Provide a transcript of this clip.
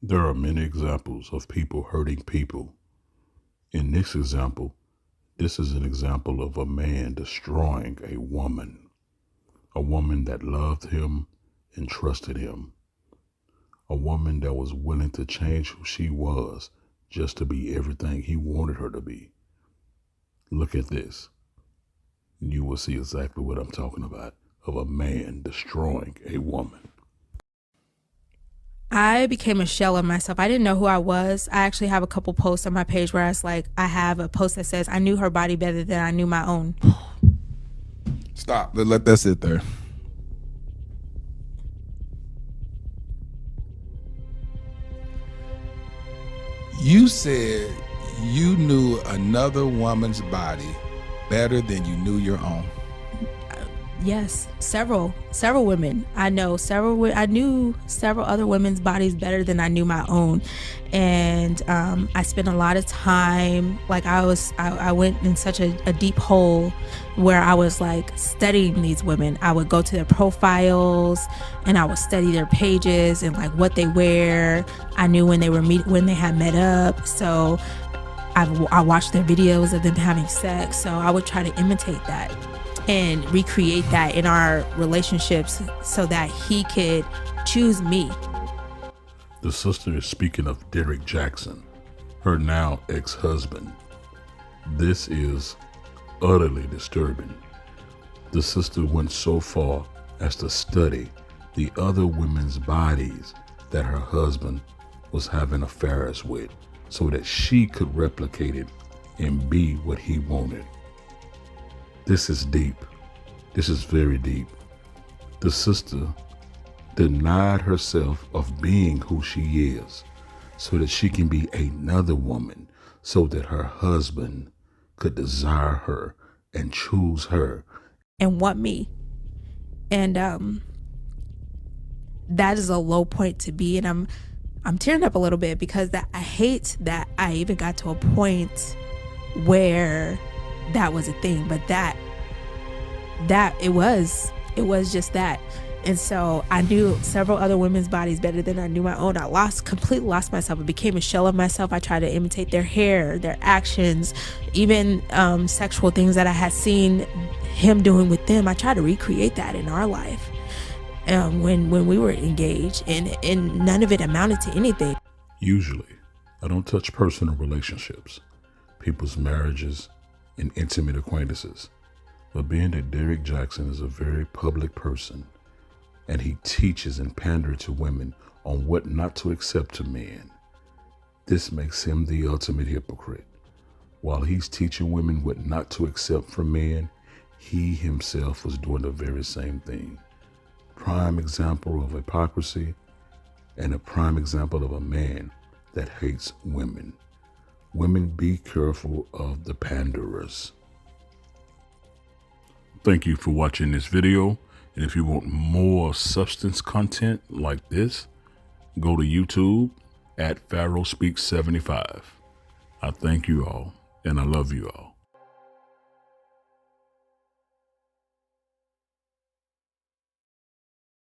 There are many examples of people hurting people. In this example, this is an example of a man destroying a woman that loved him and trusted him, a woman that was willing to change who she was just to be everything he wanted her to be. Look at this. You will see exactly what I'm talking about, of a man destroying a woman. I became a shell of myself. I didn't know who I was. I actually have a couple posts on my page where I have a post that says, I knew her body better than I knew my own. Stop. Let that sit there. You said you knew another woman's body better than you knew your own. Yes, several women. I knew several other women's bodies better than I knew my own. And I spent a lot of time, like I went in such a deep hole where I was like studying these women. I would go to their profiles and I would study their pages and like what they wear. I knew when they had met up. So I watched their videos of them having sex. So I would try to imitate that and recreate that in our relationships so that he could choose me. The sister is speaking of Derrick Jaxn, her now ex-husband. This is utterly disturbing. The sister went so far as to study the other women's bodies that her husband was having affairs with so that she could replicate it and be what he wanted. This is deep. This is very deep. The sister denied herself of being who she is so that she can be another woman, so that her husband could desire her and choose her and want me. And that is a low point to be. And I'm tearing up a little bit because I hate that I even got to a point where that was a thing, but that it was just that. And so I knew several other women's bodies better than I knew my own. I completely lost myself. I became a shell of myself. I tried to imitate their hair, their actions, even sexual things that I had seen him doing with them. I tried to recreate that in our life when we were engaged, and none of it amounted to anything. Usually, I don't touch personal relationships, people's marriages, and intimate acquaintances. But being that Derrick Jaxn is a very public person, and he teaches and panders to women on what not to accept to men, this makes him the ultimate hypocrite. While he's teaching women what not to accept from men, he himself was doing the very same thing. Prime example of hypocrisy and a prime example of a man that hates women. Women, be careful of the panderers. Thank you for watching this video. And if you want more substance content like this, go to YouTube at Pharaoh Speaks 75. I thank you all and I love you all.